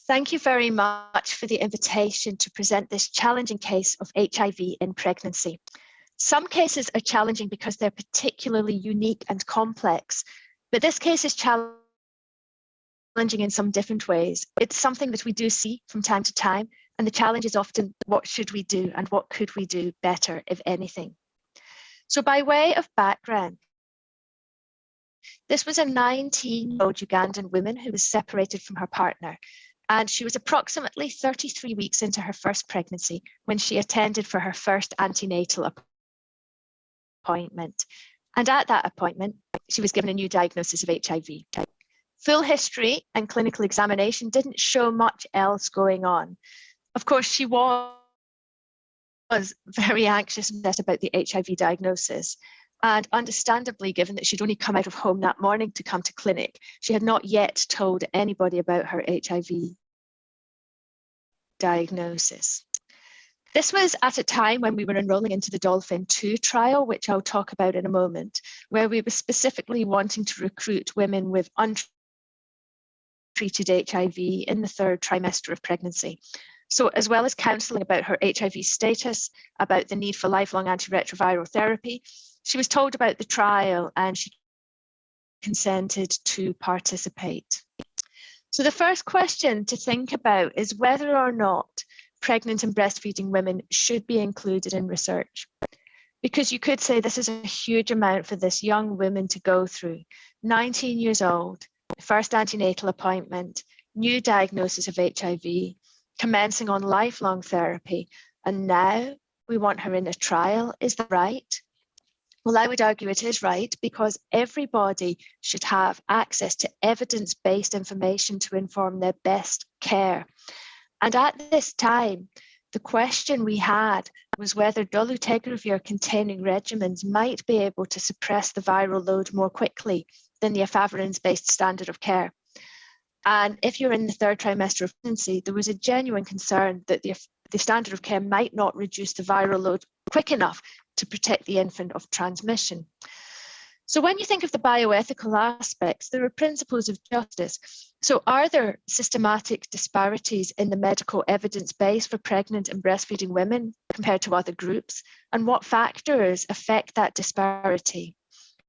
Thank you very much for the invitation to present this challenging case of HIV in pregnancy. Some cases are challenging because they're particularly unique and complex, but this case is challenging in some different ways. It's something that we do see from time to time, and the challenge is often what should we do and what could we do better, if anything. So by way of background, this was a 19-year-old Ugandan woman who was separated from her partner, and she was approximately 33 weeks into her first pregnancy when she attended for her first antenatal appointment. And at that appointment, she was given a new diagnosis of HIV. Full history and clinical examination didn't show much else going on. Of course, she was very anxious about the HIV diagnosis. And understandably, given that she'd only come out of home that morning to come to clinic, she had not yet told anybody about her HIV diagnosis. This was at a time when we were enrolling into the Dolphin 2 trial, which I'll talk about in a moment, where we were specifically wanting to recruit women with untreated HIV in the 3rd trimester of pregnancy. So as well as counselling about her HIV status, about the need for lifelong antiretroviral therapy, she was told about the trial and she consented to participate. So the first question to think about is whether or not pregnant and breastfeeding women should be included in research. Because you could say this is a huge amount for this young woman to go through. 19 years old, first antenatal appointment, new diagnosis of HIV, commencing on lifelong therapy, and now we want her in a trial. Is that right? Well, I would argue it is right, because everybody should have access to evidence-based information to inform their best care. And at this time, the question we had was whether dolutegravir-containing regimens might be able to suppress the viral load more quickly than the efavirenz-based standard of care. And if you're in the 3rd trimester of pregnancy, there was a genuine concern that the standard of care might not reduce the viral load quick enough to protect the infant of transmission. So when you think of the bioethical aspects, there are principles of justice. So are there systematic disparities in the medical evidence base for pregnant and breastfeeding women compared to other groups? And what factors affect that disparity?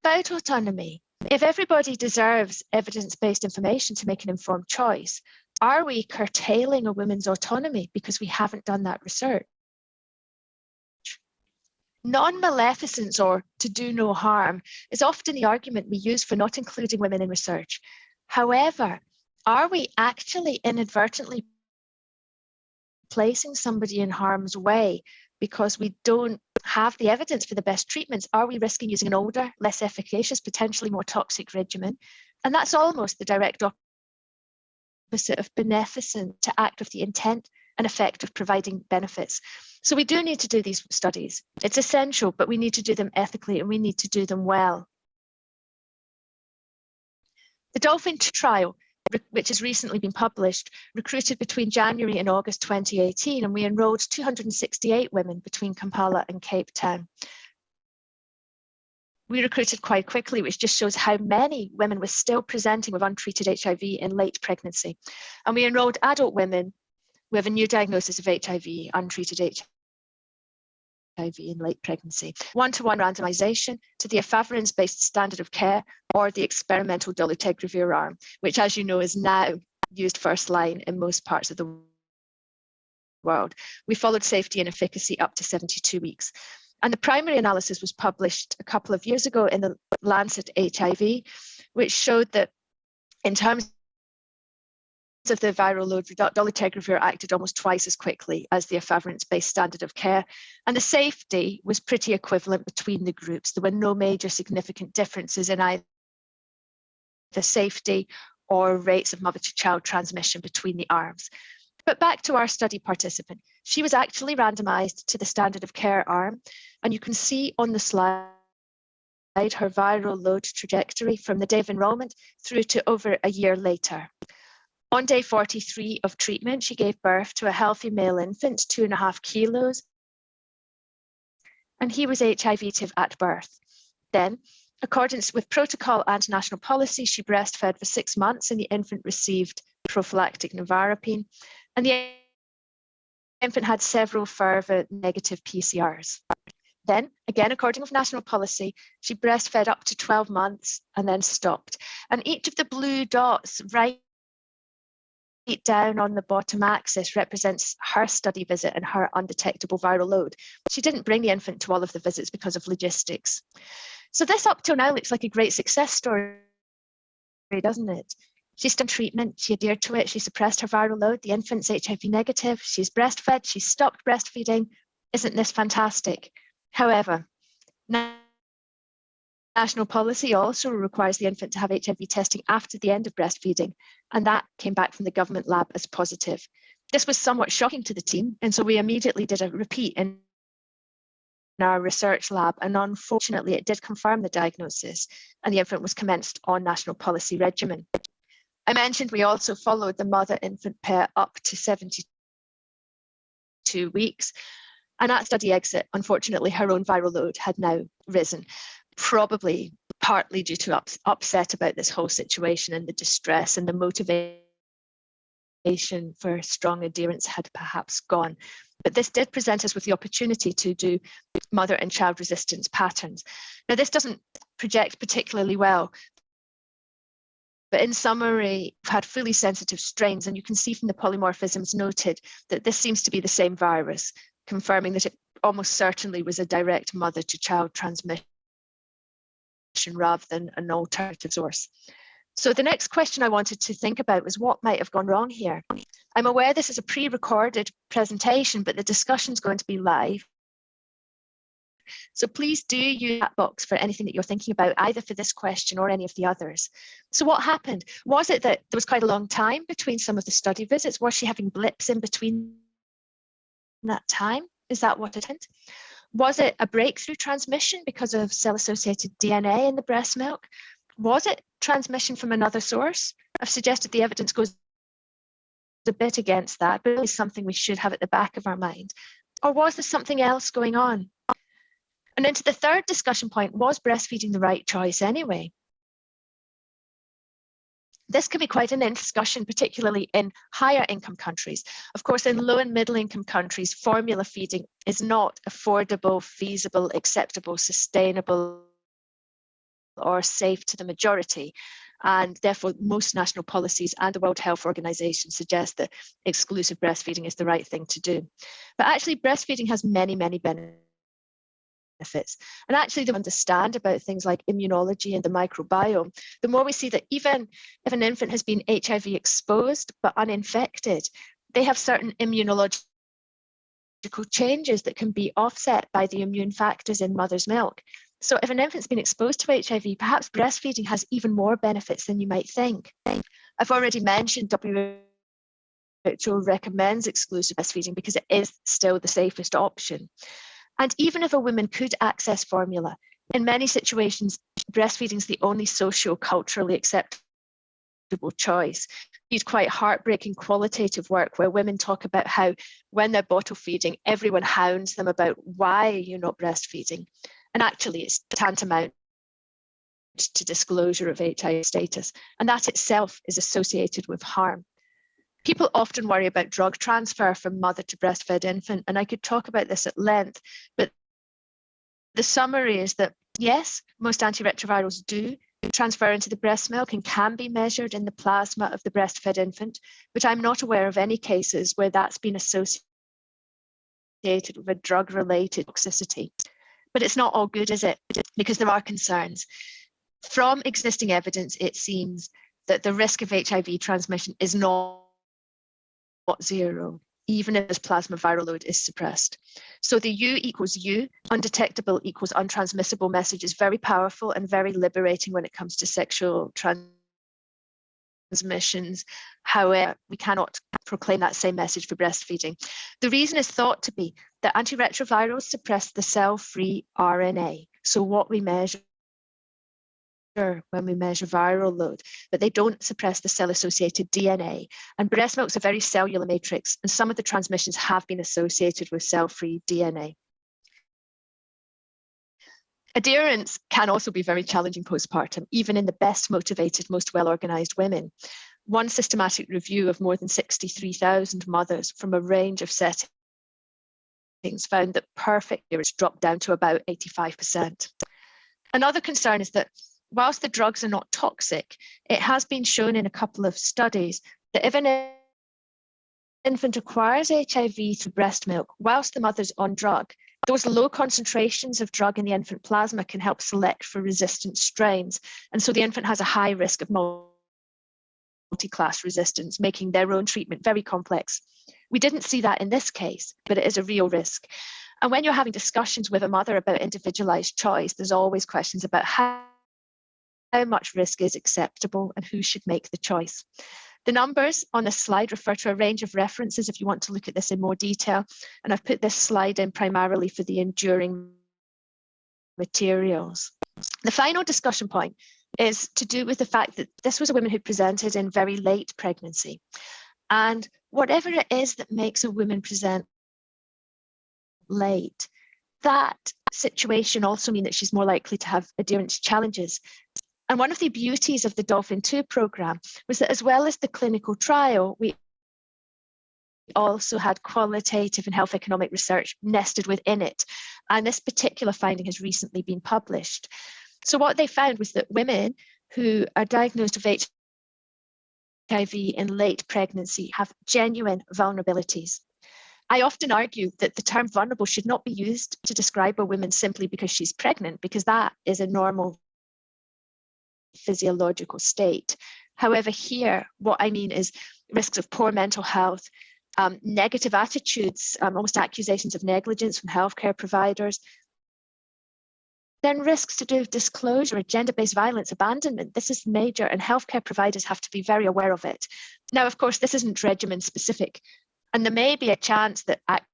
About autonomy, if everybody deserves evidence-based information to make an informed choice, are we curtailing a woman's autonomy because we haven't done that research? Non-maleficence, or to do no harm, is often the argument we use for not including women in research. However, are we actually inadvertently placing somebody in harm's way because we don't have the evidence for the best treatments? Are we risking using an older, less efficacious, potentially more toxic regimen? And that's almost the direct opposite of beneficent, to act with the intent and effect of providing benefits. So we do need to do these studies. It's essential, but we need to do them ethically and we need to do them well. The Dolphin 2 trial, which has recently been published, recruited between January and August 2018, and we enrolled 268 women between Kampala and Cape Town. We recruited quite quickly, which just shows how many women were still presenting with untreated HIV in late pregnancy. And we enrolled adult women with a new diagnosis of HIV, untreated HIV in late pregnancy. 1-to-1 randomization to the efavirenz-based standard of care or the experimental dolutegravir arm, which, as you know, is now used first line in most parts of the world. We followed safety and efficacy up to 72 weeks. And the primary analysis was published a couple of years ago in the Lancet HIV, which showed that in terms of the viral load, dolutegravir acted almost twice as quickly as the efavirenz-based standard of care. And the safety was pretty equivalent between the groups. There were no major significant differences in either the safety or rates of mother-to-child transmission between the arms. But back to our study participant. She was actually randomized to the standard of care arm, and you can see on the slide her viral load trajectory from the day of enrollment through to over a year later. On day 43 of treatment, she gave birth to a healthy male infant, 2.5 kilos, and he was HIV-positive at birth. Then, accordance with protocol and national policy, she breastfed for 6 months and the infant received prophylactic nevirapine, and the infant had several further negative PCRs. Then, again, according to national policy, she breastfed up to 12 months and then stopped. And each of the blue dots right down on the bottom axis represents her study visit and her undetectable viral load. She didn't bring the infant to all of the visits because of logistics. So this up till now looks like a great success story, doesn't it? She's done treatment, she adhered to it, she suppressed her viral load, the infant's HIV negative, she's breastfed, she's stopped breastfeeding. Isn't this fantastic? However, national policy also requires the infant to have HIV testing after the end of breastfeeding, and that came back from the government lab as positive. This was somewhat shocking to the team, and so we immediately did a repeat in our research lab, and unfortunately it did confirm the diagnosis, and the infant was commenced on national policy regimen. I mentioned we also followed the mother-infant pair up to 72 weeks, and at study exit, unfortunately, her own viral load had now risen, probably partly due to upset about this whole situation and the distress, and the motivation for strong adherence had perhaps gone. But this did present us with the opportunity to do mother and child resistance patterns. Now, this doesn't project particularly well, but in summary, we've had fully sensitive strains, and you can see from the polymorphisms noted that this seems to be the same virus, confirming that it almost certainly was a direct mother-to-child transmission rather than an alternative source. So the next question I wanted to think about was what might have gone wrong here. I'm aware this is a pre-recorded presentation, but the discussion's going to be live. So please do use that box for anything that you're thinking about, either for this question or any of the others. So what happened? Was it that there was quite a long time between some of the study visits? Was she having blips in between that time? Is that what it meant? Was it a breakthrough transmission because of cell-associated DNA in the breast milk? Was it transmission from another source? I've suggested the evidence goes a bit against that, but it's something we should have at the back of our mind. Or was there something else going on? And into the third discussion point, was breastfeeding the right choice anyway? This can be quite an discussion, particularly in higher income countries. Of course, in low and middle income countries, formula feeding is not affordable, feasible, acceptable, sustainable, or safe to the majority. And therefore, most national policies and the World Health Organization suggest that exclusive breastfeeding is the right thing to do. But actually, breastfeeding has many, many benefits. And actually, the more we understand about things like immunology and the microbiome, the more we see that even if an infant has been HIV exposed but uninfected, they have certain immunological changes that can be offset by the immune factors in mother's milk. So if an infant's been exposed to HIV, perhaps breastfeeding has even more benefits than you might think. I've already mentioned WHO recommends exclusive breastfeeding because it is still the safest option. And even if a woman could access formula, in many situations, breastfeeding is the only socio-culturally acceptable choice. It's quite heartbreaking qualitative work where women talk about how when they're bottle feeding, everyone hounds them about why you're not breastfeeding. And actually, it's tantamount to disclosure of HIV status. And that itself is associated with harm. People often worry about drug transfer from mother to breastfed infant, and I could talk about this at length, but the summary is that yes, most antiretrovirals do transfer into the breast milk and can be measured in the plasma of the breastfed infant, but I'm not aware of any cases where that's been associated with a drug-related toxicity. But it's not all good, is it? Because there are concerns. From existing evidence, it seems that the risk of HIV transmission is not zero, even if this plasma viral load is suppressed. So the U equals U, undetectable equals untransmissible message is very powerful and very liberating when it comes to sexual transmissions. However, we cannot proclaim that same message for breastfeeding. The reason is thought to be that antiretrovirals suppress the cell-free RNA. So what we measure when we measure viral load, but they don't suppress the cell-associated DNA. And breast milk is a very cellular matrix, and some of the transmissions have been associated with cell-free DNA. Adherence can also be very challenging postpartum, even in the best motivated, most well-organized women. one systematic review of more than 63,000 mothers from a range of settings found that perfect adherence dropped down to about 85%. Another concern is that whilst the drugs are not toxic, it has been shown in a couple of studies that if an infant acquires HIV through breast milk whilst the mother's on drug, those low concentrations of drug in the infant plasma can help select for resistant strains. And so the infant has a high risk of multi-class resistance, making their own treatment very complex. We didn't see that in this case, but it is a real risk. And when you're having discussions with a mother about individualized choice, there's always questions about how much risk is acceptable and who should make the choice. The numbers on this slide refer to a range of references if you want to look at this in more detail. And I've put this slide in primarily for the enduring materials. The final discussion point is to do with the fact that this was a woman who presented in very late pregnancy. And whatever it is that makes a woman present late, that situation also means that she's more likely to have adherence challenges. And one of the beauties of the Dolphin 2 program was that as well as the clinical trial, we also had qualitative and health economic research nested within it. And this particular finding has recently been published. So what they found was that women who are diagnosed with HIV in late pregnancy have genuine vulnerabilities. I often argue that the term vulnerable should not be used to describe a woman simply because she's pregnant, because that is a normal physiological state. However, here, what I mean is risks of poor mental health, negative attitudes, almost accusations of negligence from healthcare providers, then risks to do with disclosure, gender-based violence, abandonment. This is major, and healthcare providers have to be very aware of it. Now, of course, this isn't regimen specific, and there may be a chance that actually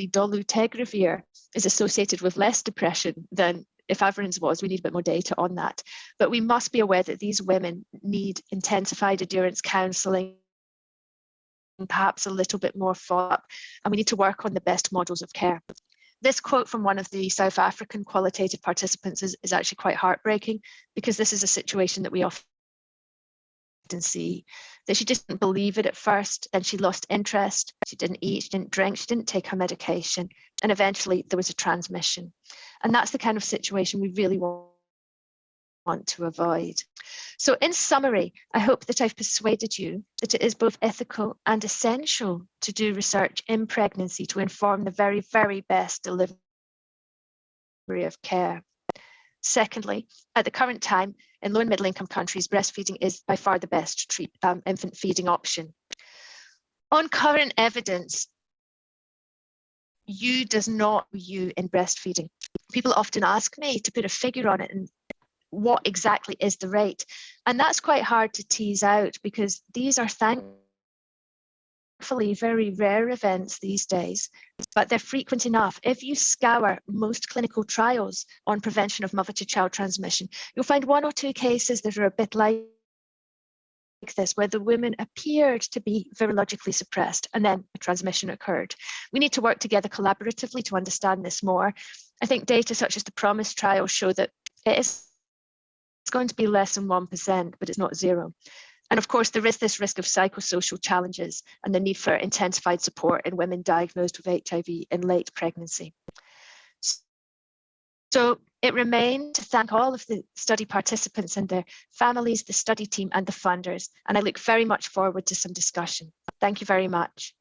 dolutegravir is associated with less depression than if Averins was. We need a bit more data on that. But we must be aware that these women need intensified adherence counselling, perhaps a little bit more follow-up, and we need to work on the best models of care. This quote from one of the South African qualitative participants is actually quite heartbreaking, because this is a situation that we often see, that she didn't believe it at first, then she lost interest, she didn't eat, she didn't drink, she didn't take her medication, and eventually there was a transmission. And that's the kind of situation we really want to avoid. So in summary, I hope that I've persuaded you that it is both ethical and essential to do research in pregnancy to inform the very, very best delivery of care. Secondly, at the current time, in low and middle income countries, breastfeeding is by far the best infant feeding option. On current evidence, U does not U in breastfeeding. People often ask me to put a figure on it and what exactly is the rate. And that's quite hard to tease out, because these are thankfully very rare events these days, but they're frequent enough. If you scour most clinical trials on prevention of mother-to-child transmission, you'll find one or two cases that are a bit like this, where the women appeared to be virologically suppressed and then a transmission occurred. We need to work together collaboratively to understand this more. I think data such as the PROMISE trial show that it's going to be less than 1%, but it's not zero. And of course, there is this risk of psychosocial challenges and the need for intensified support in women diagnosed with HIV in late pregnancy. So it remains to thank all of the study participants and their families, the study team and the funders. And I look very much forward to some discussion. Thank you very much.